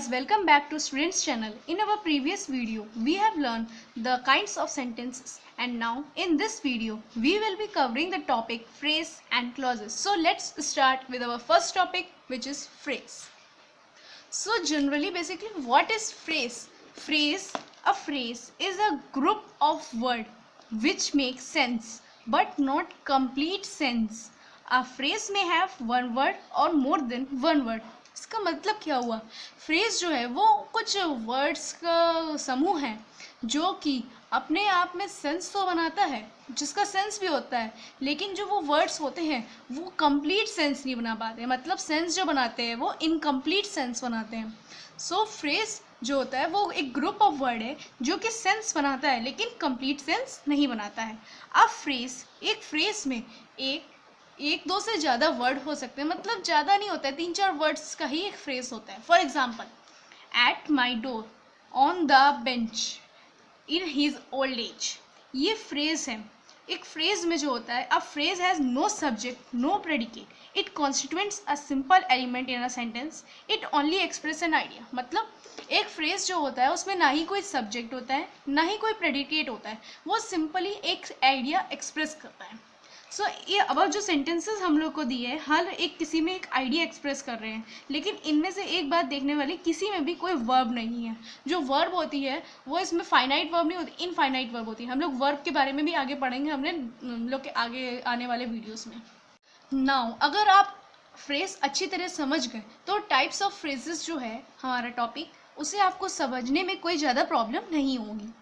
guys, welcome back to Students Channel. In our previous video, we have learned the kinds of sentences, and now in this video, we will be covering the topic phrase and clauses. So let's start with our first topic, which is phrase. So generally, basically, what is phrase? A phrase is a group of words which make sense but not complete sense. A phrase may have one word or more than one word. इसका मतलब क्या हुआ? Phrase जो है वो कुछ words का समूह है जो कि अपने आप में सेंस तो बनाता है, जिसका सेंस भी होता है, लेकिन जो वो वर्ड्स होते हैं वो कंप्लीट सेंस नहीं बना पाते, मतलब सेंस जो बनाते हैं वो इनकम्प्लीट सेंस बनाते हैं. सो फ्रेज जो होता है वो एक ग्रुप ऑफ वर्ड है जो कि सेंस बनाता है लेकिन कंप्लीट सेंस नहीं बनाता है. अब एक फ्रेज में एक दो से ज़्यादा वर्ड हो सकते हैं, मतलब ज़्यादा नहीं होता है, 3-4 वर्ड्स का ही एक फ्रेज होता है. For example, at my door, on the bench, in his old age. ये फ्रेज है. एक फ्रेज में जो होता है, a phrase has no subject, no predicate, it constituents a simple element in a sentence, it only express an idea. मतलब एक phrase जो होता है उसमें ना ही कोई सब्जेक्ट होता है ना ही कोई प्रेडिकेट होता है, वो सिंपली एक आइडिया एक्सप्रेस करता है. सो ये अब जो सेंटेंसेस हम लोग को दिए हैं, हर एक किसी में एक आइडिया एक्सप्रेस कर रहे हैं, लेकिन इनमें से एक बात देखने वाली, किसी में भी कोई वर्ब नहीं है. जो वर्ब होती है वो इसमें फाइनाइट वर्ब नहीं होती, इनफाइनाइट वर्ब होती है. हम लोग वर्ब के बारे में भी आगे पढ़ेंगे हम लोग के आगे आने वाले वीडियोस में. नाउ अगर आप फ्रेज अच्छी तरह समझ गए तो टाइप्स ऑफ फ्रेजेस जो है हमारा टॉपिक, उसे आपको समझने में कोई ज़्यादा प्रॉब्लम नहीं होगी.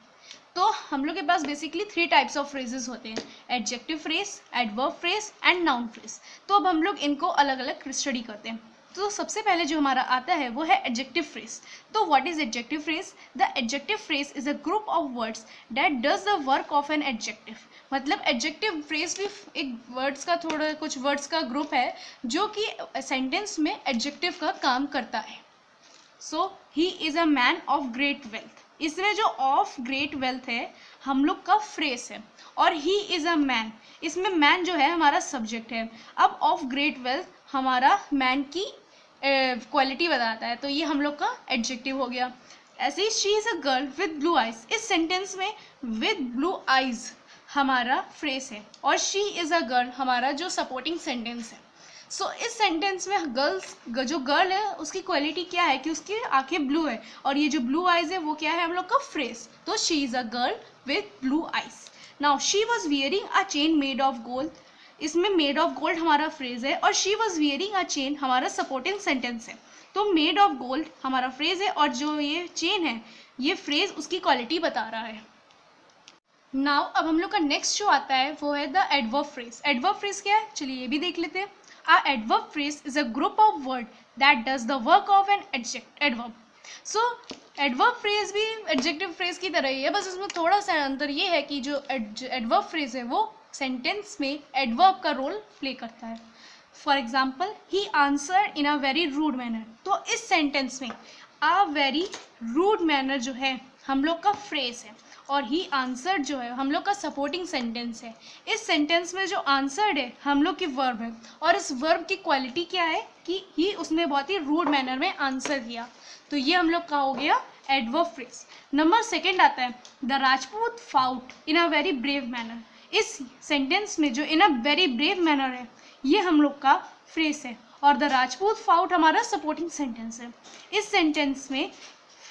तो हम लोग के पास बेसिकली 3 टाइप्स ऑफ फ्रेजेस होते हैं, adjective phrase, adverb phrase and noun phrase. तो अब हम लोग इनको अलग अलग स्टडी करते हैं. तो सबसे पहले जो हमारा आता है वो है एडजेक्टिव फ्रेज. तो what is adjective phrase? The adjective phrase is a group of words that does the work of an adjective. मतलब एडजेक्टिव फ्रेज भी एक वर्ड्स का कुछ वर्ड्स का ग्रुप है जो कि सेंटेंस में एडजेक्टिव का काम करता है. So he is a man of great wealth. इसमें जो ऑफ ग्रेट वेल्थ है हम लोग का फ्रेज है, और ही इज़ अ मैन, इसमें मैन जो है हमारा सब्जेक्ट है. अब ऑफ ग्रेट वेल्थ हमारा मैन की क्वालिटी बताता है, तो ये हम लोग का एडजेक्टिव हो गया. ऐसे ही she is a girl with blue eyes. इस सेंटेंस में विद ब्लू आइज हमारा फ्रेज है, और शी इज़ अ गर्ल हमारा जो सपोर्टिंग सेंटेंस है. सो इस सेंटेंस में जो गर्ल है उसकी क्वालिटी क्या है कि उसकी आंखें ब्लू है, और ये जो ब्लू आइज है वो क्या है हम लोग का फ्रेज. तो she is a girl with blue eyes. Now she was wearing a chain made of gold. इसमें मेड ऑफ गोल्ड हमारा फ्रेज है और she was wearing a chain हमारा सपोर्टिंग सेंटेंस है. तो मेड ऑफ गोल्ड हमारा phrase है, और जो ये चेन है ये फ्रेज उसकी क्वालिटी बता रहा है. नाउ अब हम लोग का नेक्स्ट जो आता है वो है the adverb phrase. Adverb phrase क्या है, चलिए ये भी देख लेते हैं. A adverb phrase is a group of words that does the work of an adverb. So adverb phrase भी adjective phrase की तरह ही है, बस इसमें थोड़ा सा अंतर ये है कि जो adverb phrase है वो sentence में adverb का रोल प्ले करता है. For example, he answered in a very rude manner. तो इस सेंटेंस में a very rude manner जो है हम लोग का फ्रेज है, और ही आंसर्ड जो है हम लोग का सपोर्टिंग सेंटेंस है. इस सेंटेंस में जो आंसर्ड है हम लोग की वर्ब है, और इस वर्ब की क्वालिटी क्या है कि ही उसने बहुत ही रूड मैनर में आंसर किया. तो ये हम लोग का हो गया एडवर्ब फ्रेज. नंबर 2 आता है the Rajput fought in a very brave manner. इस सेंटेंस में जो इन अ वेरी ब्रेव मैनर है ये हम लोग का फ्रेज है, और द राजपूत फाउट हमारा सपोर्टिंग सेंटेंस है. इस सेंटेंस में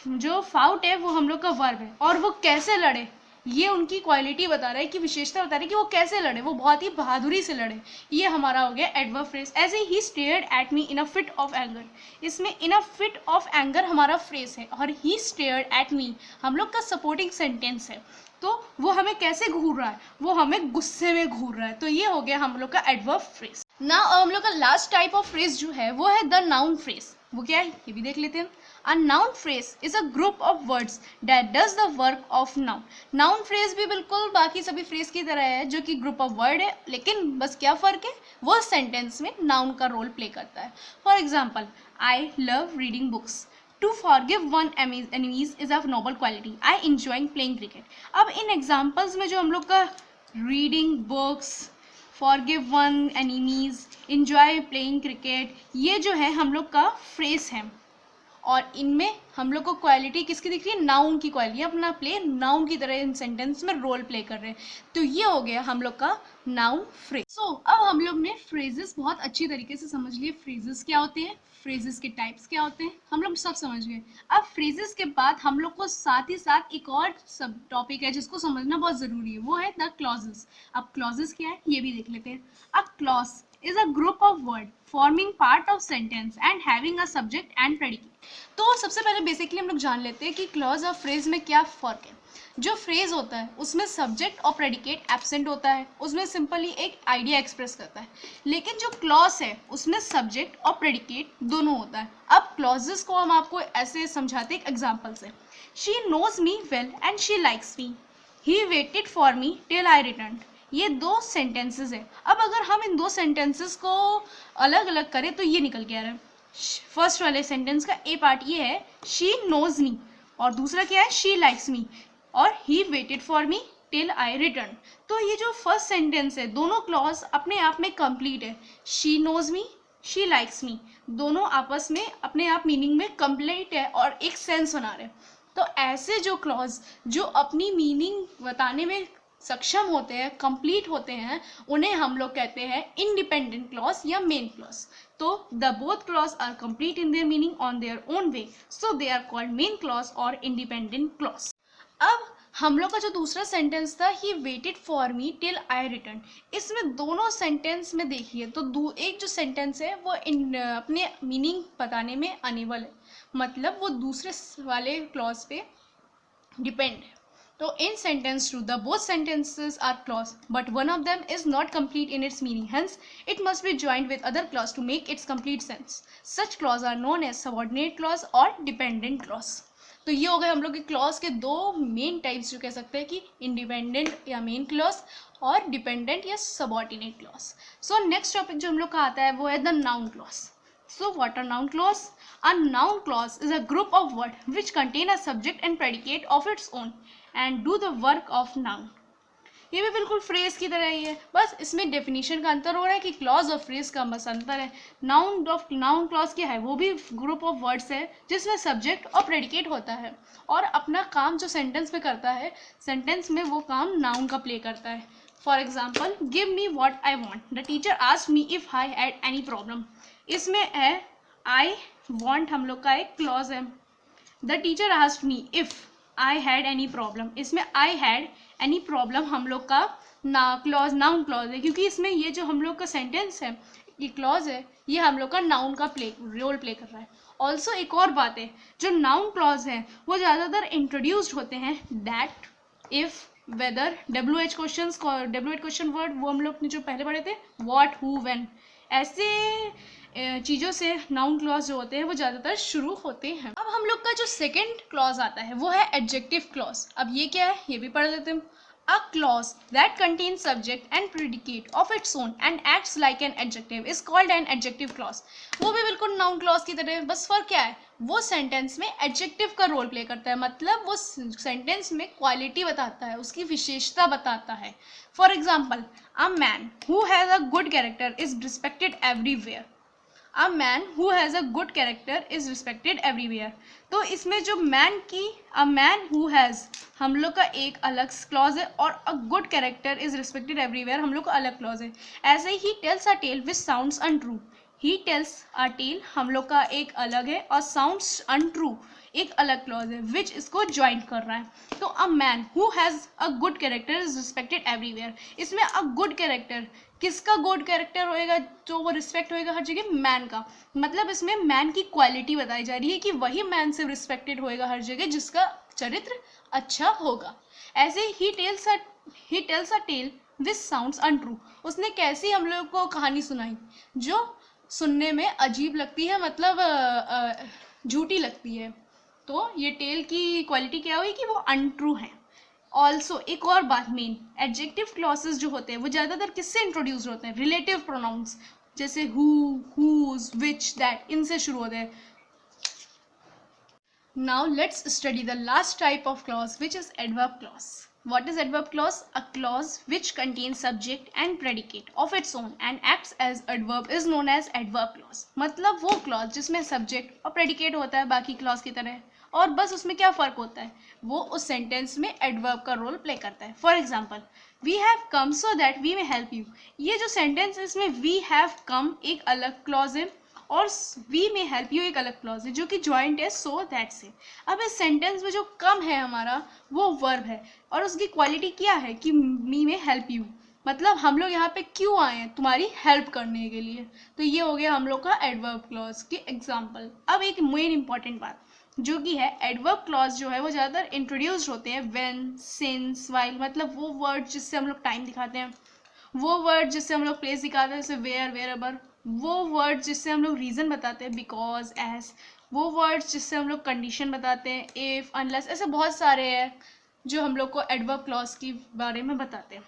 जो फाउट है वो हम लोग का वर्ब है, और वो कैसे लड़े ये उनकी क्वालिटी बता रहा है, कि विशेषता बता रही है कि वो कैसे लड़े, वो बहुत ही बहादुरी से लड़े. ये हमारा हो गया एडवर्ब फ्रेज. ऐसे ही stared at me in a fit of anger. इसमें in a fit of anger हमारा फ्रेज है, और ही स्टेयर्ड एट मी हम लोग का सपोर्टिंग सेंटेंस है. तो वो हमें कैसे घूर रहा है, वो हमें गुस्से में घूर रहा है. तो ये हो गया हम लोग का एडवर्ब फ्रेज. ना हम लोग का लास्ट टाइप ऑफ फ्रेज जो है वो है द नाउन फ्रेज. वो क्या है ये भी देख लेते हैं. A noun phrase is a group of words that does the work of noun. Noun phrase भी बिल्कुल बाकी सभी फ्रेज की तरह है जो कि ग्रुप ऑफ वर्ड है, लेकिन बस क्या फ़र्क है, वो सेंटेंस में नाउन का रोल प्ले करता है. For example, I love reading books. To forgive one enemies is of noble quality. I enjoying playing cricket. अब इन एग्जाम्पल्स में जो हम लोग का reading books, forgive one enemies, enjoy playing cricket, ये जो है हम लोग का फ्रेज है, और इनमें हम लोग को क्वालिटी किसकी दिख रही है, नाउन की क्वालिटी, अपना प्ले नाउन की तरह इन सेंटेंस में रोल प्ले कर रहे हैं। तो ये हो गया हम लोग का नाउन फ्रेज। सो अब हम लोग ने फ्रेजेस बहुत अच्छी तरीके से समझ लिए, फ्रेजेस क्या होते हैं, फ्रेजेस के टाइप्स क्या होते हैं, हम लोग सब समझ गए। अब फ्रेजेस के बाद हम लोग को साथ ही साथ एक और सब टॉपिक है जिसको समझना बहुत ज़रूरी है, वो है द क्लॉजेस। अब क्लॉजेस क्या है ये भी देख लेते हैं। अब clause is a group of word forming part of sentence and having a subject and predicate। तो सबसे पहले बेसिकली हम लोग जान लेते हैं कि क्लॉज और फ्रेज में क्या फ़र्क है। जो फ्रेज होता है उसमें सब्जेक्ट और प्रेडिकेट एब्सेंट होता है, उसमें सिंपली एक आइडिया एक्सप्रेस करता है। लेकिन जो क्लॉज है उसमें सब्जेक्ट और प्रेडिकेट दोनों होता है। अब क्लॉजेस को हम आपको ऐसे समझाते हैं एक एग्जाम्पल से। She knows me well and she likes me, he waited for me till I return. ये दो सेंटेंसेस है। अब अगर हम इन दो सेंटेंसेस को अलग अलग करें तो ये निकल के आ रहा है। फर्स्ट वाले सेंटेंस का ए पार्ट ये है शी नोज मी, और दूसरा क्या है शी लाइक्स मी, और ही waited for me till I return. तो ये जो फर्स्ट सेंटेंस है दोनों क्लॉज अपने आप में कंप्लीट है। She knows me, she likes me, दोनों आपस में अपने आप मीनिंग में कंप्लीट है और एक सेंस बना रहे हैं। तो ऐसे जो क्लॉज जो अपनी मीनिंग बताने में सक्षम होते हैं, कंप्लीट होते हैं, उन्हें हम लोग कहते हैं इंडिपेंडेंट क्लॉज या मेन क्लॉज। तो the both clause are complete in their meaning on their own way, so they are called main clause और इंडिपेंडेंट क्लॉज। अब हम लोग का जो दूसरा सेंटेंस था he waited for me till I return, इसमें दोनों सेंटेंस में देखिए तो एक जो सेंटेंस है वो अपने मीनिंग बताने में अनेबल है, मतलब वो दूसरे वाले क्लॉज पे डिपेंड है। So in sentence 2, the both sentences are clause, but one of them is not complete in its meaning. Hence, it must be joined with other clause to make its complete sense. Such clause are known as subordinate clause or dependent clause. तो ये हो गए हम लोग के clause के दो main types जो कह सकते हैं कि इंडिपेंडेंट या मेन क्लॉज और डिपेंडेंट या subordinate clause. So next topic जो हम लोग का आता है वो है the noun clause. So what are noun clause? A noun clause is a group of words which contain a subject and predicate of its own and do the work of noun. ये भी बिल्कुल phrase की तरह ही है, बस इसमें definition का अंतर हो रहा है कि क्लॉज और फ्रेज का बस अंतर है। नाउन क्लॉज क्या है, वो भी ग्रुप ऑफ वर्ड्स है जिसमें सब्जेक्ट और प्रेडिकेट होता है और अपना काम जो सेंटेंस में करता है, सेंटेंस में वो काम नाउन का प्ले करता है। For example, give me what I want, the teacher asked me if I had any problem. इसमें है आई वॉन्ट हम लोग का एक क्लॉज है। The teacher asked me if I had any problem, इसमें आई हैड एनी प्रॉब्लम हम लोग का नाउन क्लॉज है, क्योंकि इसमें ये जो हम लोग का सेंटेंस है, ये क्लॉज है, ये हम लोग का नाउन का रोल प्ले कर रहा है। ऑल्सो एक और बात है, जो नाउन क्लॉज है वो ज़्यादातर इंट्रोड्यूस्ड होते हैं that, if, whether, WH question word, वो हम लोग ने जो पहले पढ़े थे, व्हाट, हु, व्हेन, ऐसे चीज़ों से नाउन क्लॉज जो होते हैं वो ज़्यादातर शुरू होते हैं। अब हम लोग का जो सेकंड क्लॉज आता है वो है एडजेक्टिव क्लॉज। अब ये क्या है ये भी पढ़ लेते हैं। A clause that contains subject and predicate of its own and acts like an adjective is called an adjective clause। वो भी बिल्कुल नाउन क्लॉज की तरह है, बस फर्क क्या है, वो सेंटेंस में एडजेक्टिव का रोल प्ले करता है, मतलब वो सेंटेंस में क्वालिटी बताता है, उसकी विशेषता बताता है। For example, a man who has a good character is respected everywhere. A man who has a good character is respected everywhere। तो इसमें जो a man who has हम लोग का एक अलग क्लॉज है और a good character is respected everywhere हम लोग का अलग क्लॉज है। ऐसे ही tells a tale which sounds untrue, he tells a tale हम लोग का एक अलग है और sounds untrue एक अलग क्लॉज है विच इसको ज्वाइन कर रहा है। तो a man who has a good character is respected everywhere, इसमें अ गुड कैरेक्टर किसका गुड कैरेक्टर होएगा जो वो रिस्पेक्ट होएगा हर जगह, मैन का, मतलब इसमें मैन की क्वालिटी बताई जा रही है कि वही मैन से रिस्पेक्टेड होएगा हर जगह जिसका चरित्र अच्छा होगा। ऐसे ही tells a tale which sounds untrue, उसने कैसी हम लोग को कहानी सुनाई जो सुनने में अजीब लगती है, मतलब झूठी लगती है। तो ये टेल की क्वालिटी क्या हुई कि वो अनट्रू है। ऑल्सो एक और बात, मेन एडजेक्टिव क्लॉसेस जो होते हैं वो ज़्यादातर किससे इंट्रोड्यूस होते हैं, रिलेटिव प्रोनाउंस जैसे हु, हुज, विच, दैट, इनसे शुरू होते हैं। Now let's study the last type of clause which is adverb clause. What is adverb clause? A clause which contains subject and predicate of its own and acts as adverb is known as adverb clause. मतलब वो clause जिसमें subject और predicate होता है बाकी clause की तरह, और बस उसमें क्या फ़र्क होता है, वो उस sentence में adverb का role play करता है. For example, we have come so that we may help you. ये जो sentence है इसमें we have come एक अलग clause है और वी में हेल्प यू एक अलग क्लॉज है जो कि जॉइंट है सो दैट से. अब इस सेंटेंस में जो कम है हमारा वो वर्ब है और उसकी क्वालिटी क्या है कि मी में हेल्प यू, मतलब हम लोग यहाँ पे क्यों आए हैं, तुम्हारी हेल्प करने के लिए. तो ये हो गया हम लोग का एडवर्ब क्लॉज की एग्जाम्पल. अब एक मेन इंपॉर्टेंट बात जो कि है एडवर्ब क्लॉज जो है वो ज़्यादातर इंट्रोड्यूस्ड होते हैं व्हेन, सिंस, व्हाइल, मतलब वो वर्ड जिससे हम लोग टाइम दिखाते हैं, वो वर्ड जिससे हम लोग प्लेस दिखाते हैं जैसे वेयर, वेयरएवर, वो वर्ड जिससे हम लोग रीज़न बताते हैं बिकॉज, एज, वो वर्ड्स जिससे हम लोग कंडीशन बताते हैं इफ़, अनलेस, ऐसे बहुत सारे हैं जो हम लोग को एडवर्ब क्लॉज के बारे में बताते हैं.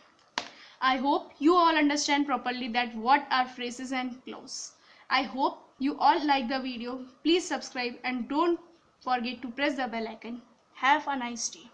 I hope you all understand properly that what are phrases and clause. I hope you all like the video. Please subscribe and don't forget to press the bell icon. Have a nice day.